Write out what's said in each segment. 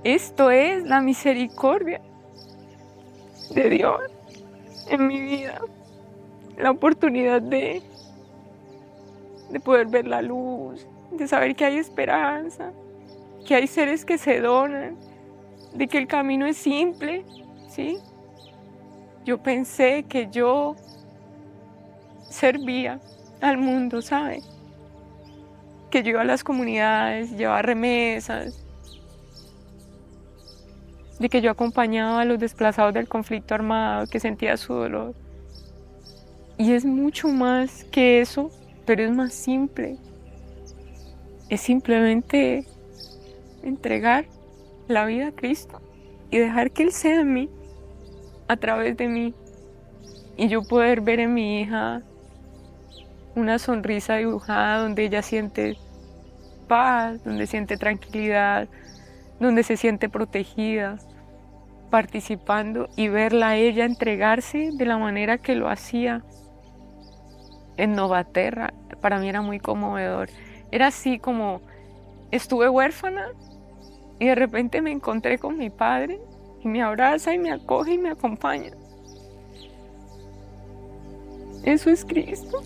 Esto es la misericordia de Dios en mi vida, la oportunidad de poder ver la luz, de saber que hay esperanza, que hay seres que se donan, de que el camino es simple, ¿sí? Yo pensé que yo servía al mundo, ¿sabe? Que yo iba a las comunidades, llevaba remesas, de que yo acompañaba a los desplazados del conflicto armado, que sentía su dolor. Y es mucho más que eso, pero es más simple. Es simplemente entregar la vida a Cristo y dejar que Él sea en mí, a través de mí. Y yo poder ver en mi hija una sonrisa dibujada donde ella siente paz, donde siente tranquilidad, donde se siente protegida, participando, y verla a ella entregarse de la manera que lo hacía en Novaterra. Para mí era muy conmovedor. Era así como estuve huérfana y de repente me encontré con mi padre y me abraza y me acoge y me acompaña. Eso es Cristo.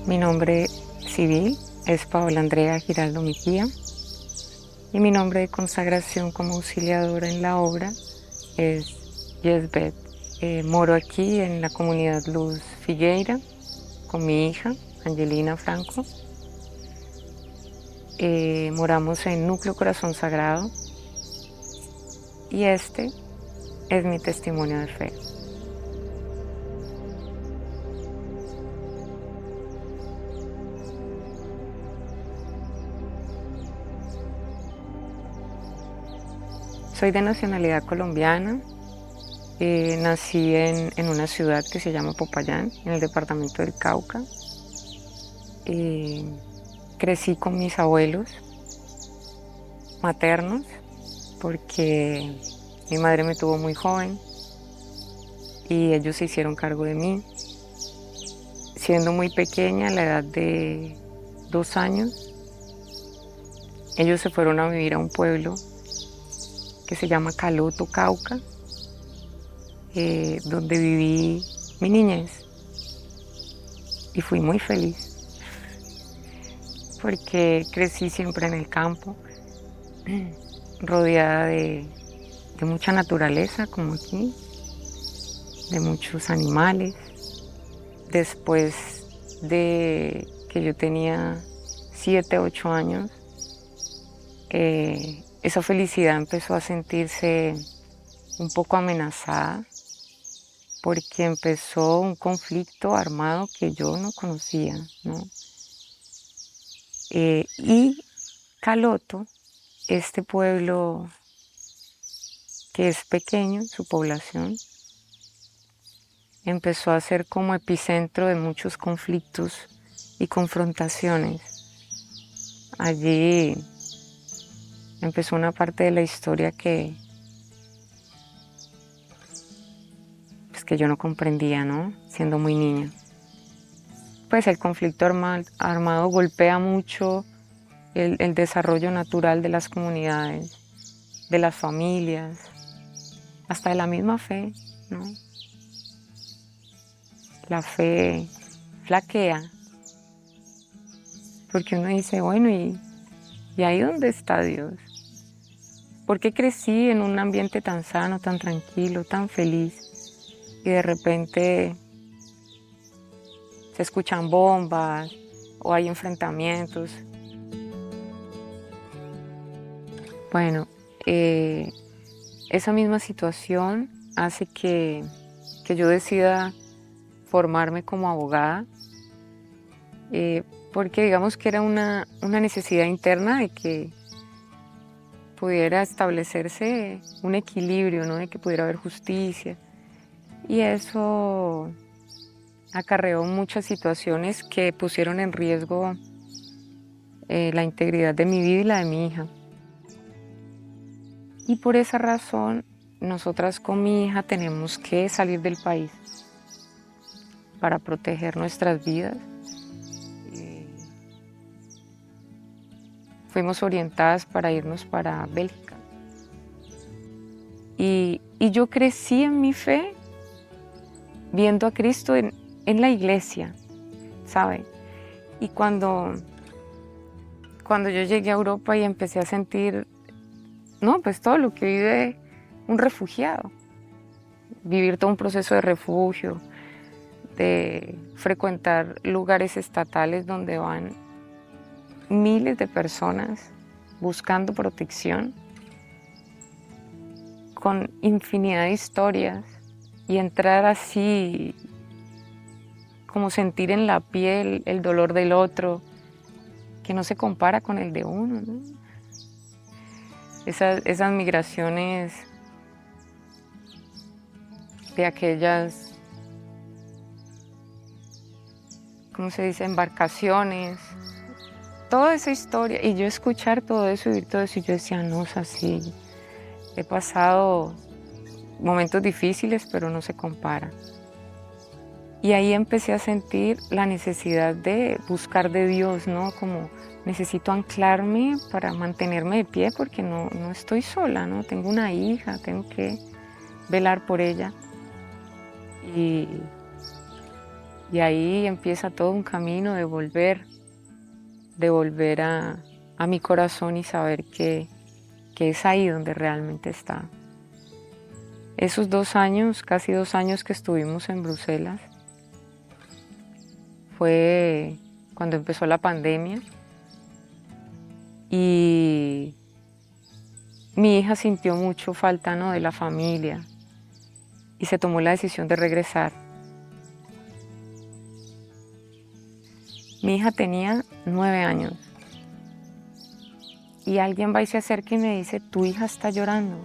Mi nombre civil es Paola Andrea Giraldo Mejía y mi nombre de consagración como auxiliadora en la obra es Yesbeth. Moro aquí en la comunidad Luz Figueira con mi hija Angelina Franco. Moramos en Núcleo Corazón Sagrado y este es mi testimonio de fe. Soy de nacionalidad colombiana. Nací en una ciudad que se llama Popayán, en el departamento del Cauca. Crecí con mis abuelos maternos porque mi madre me tuvo muy joven y ellos se hicieron cargo de mí. Siendo muy pequeña, a la edad de 2 años, ellos se fueron a vivir a un pueblo que se llama Caloto, Cauca, donde viví mi niñez y fui muy feliz porque crecí siempre en el campo, rodeada de mucha naturaleza como aquí, de muchos animales. Después de que yo tenía 7, 8 años, esa felicidad empezó a sentirse un poco amenazada porque empezó un conflicto armado que yo no conocía, ¿no? Y Caloto, este pueblo que es pequeño, su población, empezó a ser como epicentro de muchos conflictos y confrontaciones. Allí empezó una parte de la historia que yo no comprendía, ¿no? Siendo muy niña. Pues el conflicto armado golpea mucho el desarrollo natural de las comunidades, de las familias, hasta de la misma fe, ¿no? La fe flaquea, porque uno dice, bueno, ¿y ahí dónde está Dios? ¿Por qué crecí en un ambiente tan sano, tan tranquilo, tan feliz? Y de repente se escuchan bombas o hay enfrentamientos. Bueno, esa misma situación hace que yo decida formarme como abogada, porque digamos que era una necesidad interna de que pudiera establecerse un equilibrio, ¿no? De que pudiera haber justicia. Y eso acarreó muchas situaciones que pusieron en riesgo la integridad de mi vida y la de mi hija. Y por esa razón, nosotras con mi hija tenemos que salir del país para proteger nuestras vidas. fuimos orientadas para irnos para Bélgica. Y yo crecí en mi fe viendo a Cristo en la iglesia, ¿sabe? Y cuando yo llegué a Europa y empecé a sentir, no, pues todo lo que vive un refugiado, vivir todo un proceso de refugio, de frecuentar lugares estatales donde van miles de personas buscando protección, con infinidad de historias, y entrar así, como sentir en la piel el dolor del otro, que no se compara con el de uno, ¿no? Esas migraciones de aquellas, ¿cómo se dice?, embarcaciones, toda esa historia, y yo escuchar todo eso, vivir todo eso, y yo decía, no, es así, he pasado momentos difíciles, pero no se compara. Y ahí empecé a sentir la necesidad de buscar de Dios, ¿no? Como necesito anclarme para mantenerme de pie, porque no estoy sola, ¿no? Tengo una hija, tengo que velar por ella. Y ahí empieza todo un camino de volver a mi corazón y saber que es ahí donde realmente está. Esos 2 años, casi 2 años que estuvimos en Bruselas, fue cuando empezó la pandemia y mi hija sintió mucho falta, ¿no?, de la familia y se tomó la decisión de regresar. Mi hija tenía 9 años y alguien va y se acerca y me dice, tu hija está llorando.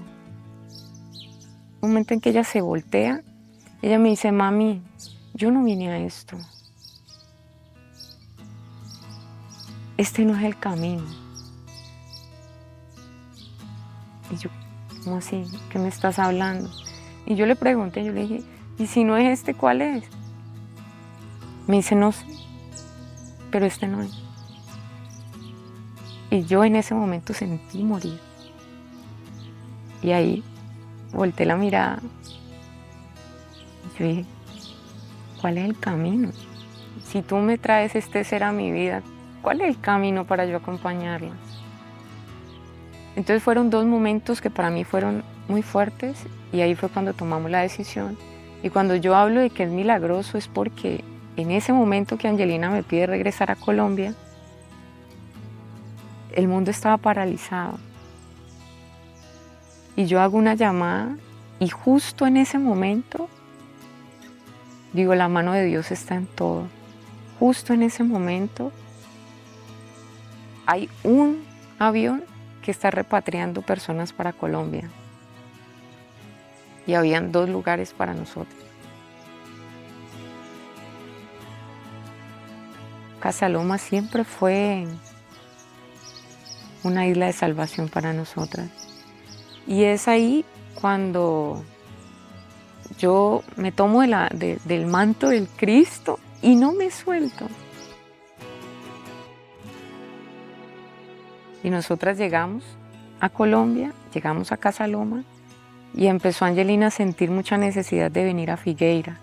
Un momento en que ella se voltea, ella me dice, mami, yo no vine a esto. Este no es el camino. Y yo, ¿cómo así? ¿Qué me estás hablando? Y yo le pregunté, yo le dije, ¿y si no es este, cuál es? Me dice, no sé, pero este no es. Y yo en ese momento sentí morir. Y ahí volteé la mirada. Y yo dije, ¿cuál es el camino? Si tú me traes este ser a mi vida, ¿cuál es el camino para yo acompañarla? Entonces fueron 2 momentos que para mí fueron muy fuertes y ahí fue cuando tomamos la decisión. Y cuando yo hablo de que es milagroso es porque en ese momento que Angelina me pide regresar a Colombia, el mundo estaba paralizado. Y yo hago una llamada y justo en ese momento, digo, la mano de Dios está en todo. Justo en ese momento hay un avión que está repatriando personas para Colombia. Y habían 2 lugares para nosotros. Casaloma siempre fue una isla de salvación para nosotras. Y es ahí cuando yo me tomo del manto del Cristo y no me suelto. Y nosotras llegamos a Colombia, llegamos a Casaloma y empezó Angelina a sentir mucha necesidad de venir a Figueira.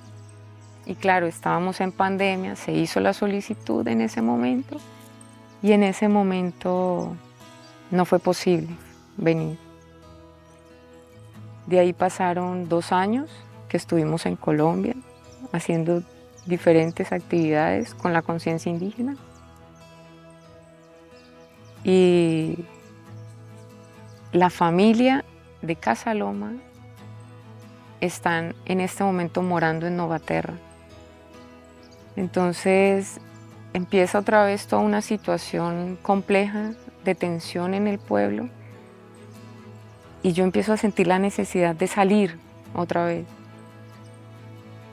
Y claro, estábamos en pandemia, se hizo la solicitud en ese momento y en ese momento no fue posible venir. De ahí pasaron 2 años que estuvimos en Colombia haciendo diferentes actividades con la conciencia indígena. Y la familia de Casaloma están en este momento morando en Novaterra. Entonces empieza otra vez toda una situación compleja de tensión en el pueblo y yo empiezo a sentir la necesidad de salir otra vez.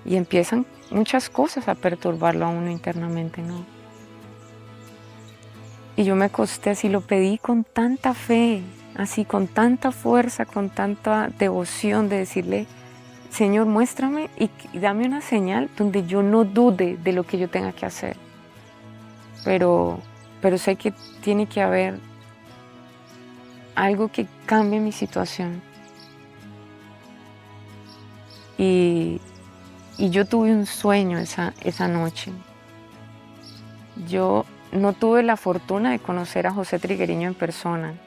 Y empiezan muchas cosas a perturbarlo a uno internamente, ¿no? Y yo me acosté así, lo pedí con tanta fe, así con tanta fuerza, con tanta devoción de decirle, Señor, muéstrame y dame una señal donde yo no dude de lo que yo tenga que hacer. Pero sé que tiene que haber algo que cambie mi situación. Y yo tuve un sueño esa noche. Yo no tuve la fortuna de conocer a José Triguereño en persona.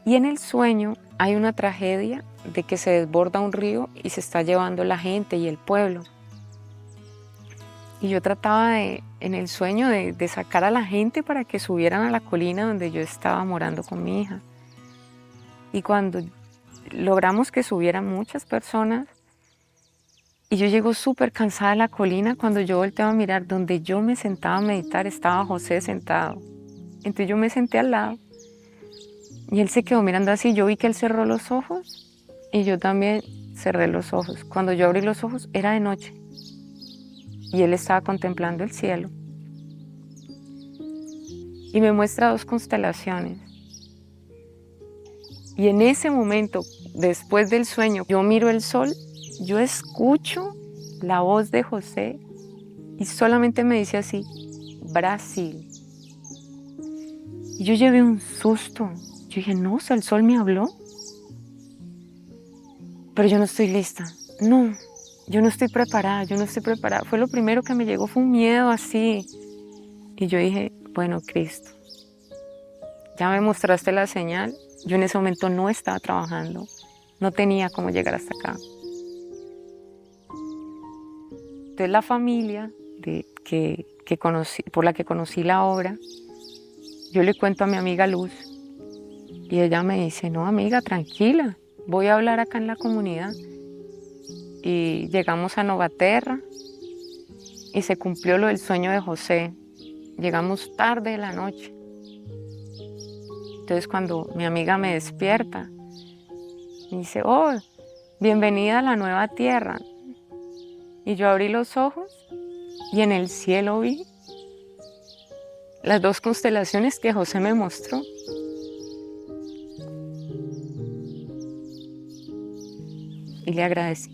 Y en el sueño hay una tragedia de que se desborda un río y se está llevando la gente y el pueblo. Y yo trataba en el sueño de sacar a la gente para que subieran a la colina donde yo estaba morando con mi hija. Y cuando logramos que subieran muchas personas, y yo llego súper cansada a la colina, cuando yo volteo a mirar donde yo me sentaba a meditar, estaba José sentado. Entonces yo me senté al lado y él se quedó mirando así. Yo vi que él cerró los ojos y yo también cerré los ojos. Cuando yo abrí los ojos era de noche y él estaba contemplando el cielo. Y me muestra 2 constelaciones. Y en ese momento, después del sueño, yo miro el sol, yo escucho la voz de José y solamente me dice así, Brasil. Y yo llevé un susto. Yo dije, no, o sea, el sol me habló. Pero yo no estoy lista. No, yo no estoy preparada, yo no estoy preparada. Fue lo primero que me llegó, fue un miedo así. Y yo dije, bueno, Cristo, ya me mostraste la señal. Yo en ese momento no estaba trabajando, no tenía cómo llegar hasta acá. Entonces la familia que conocí, por la que conocí la obra, yo le cuento a mi amiga Luz y ella me dice, no amiga, tranquila, voy a hablar acá en la comunidad. Y llegamos a Novaterra y se cumplió lo del sueño de José. Llegamos tarde de la noche. Entonces cuando mi amiga me despierta, me dice, oh, bienvenida a la nueva tierra. Y yo abrí los ojos y en el cielo vi las 2 constelaciones que José me mostró. Y le agradecí.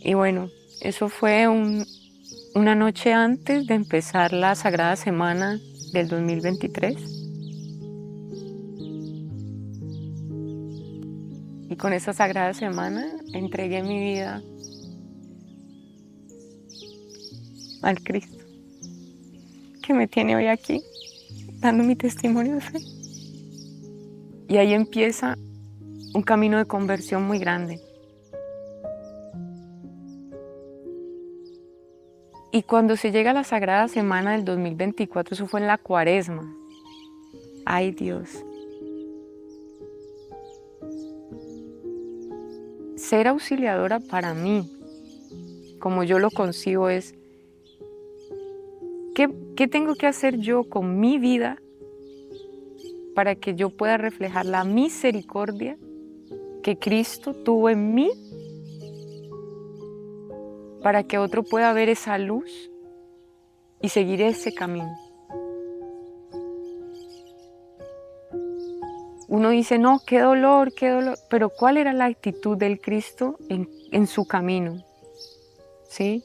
Y bueno, eso fue una noche antes de empezar la Sagrada Semana del 2023. Y con esa Sagrada Semana entregué mi vida al Cristo, que me tiene hoy aquí, dando mi testimonio de fe. Y ahí empieza un camino de conversión muy grande. Y cuando se llega a la Sagrada Semana del 2024, eso fue en la Cuaresma. ¡Ay, Dios! Ser auxiliadora para mí, como yo lo concibo, es ¿qué tengo que hacer yo con mi vida para que yo pueda reflejar la misericordia que Cristo tuvo en mí, para que otro pueda ver esa luz y seguir ese camino? Uno dice, no, qué dolor, pero ¿cuál era la actitud del Cristo en su camino? ¿Sí?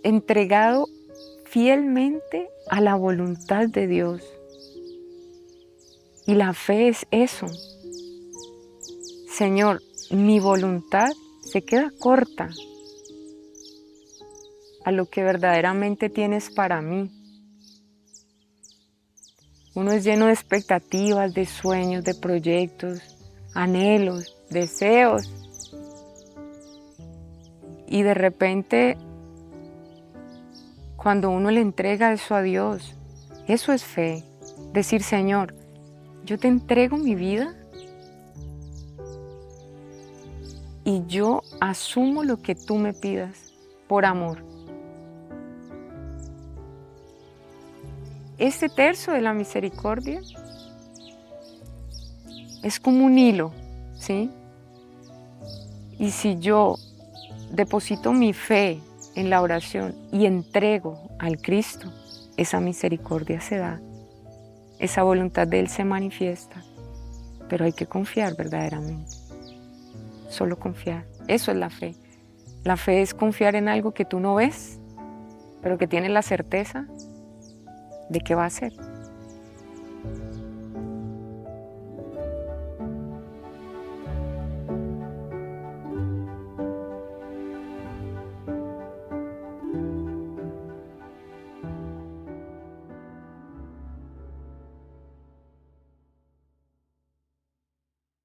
Entregado fielmente a la voluntad de Dios. Y la fe es eso. Señor, mi voluntad se queda corta a lo que verdaderamente tienes para mí. Uno es lleno de expectativas, de sueños, de proyectos, anhelos, deseos. Y de repente, cuando uno le entrega eso a Dios, eso es fe. Decir, Señor, yo te entrego mi vida y yo asumo lo que tú me pidas por amor. Este tercio de la misericordia es como un hilo, ¿sí? Y si yo deposito mi fe en la oración y entrego al Cristo, esa misericordia se da, esa voluntad de Él se manifiesta, pero hay que confiar verdaderamente, solo confiar. Eso es la fe. La fe es confiar en algo que tú no ves, pero que tiene la certeza de que va a ser.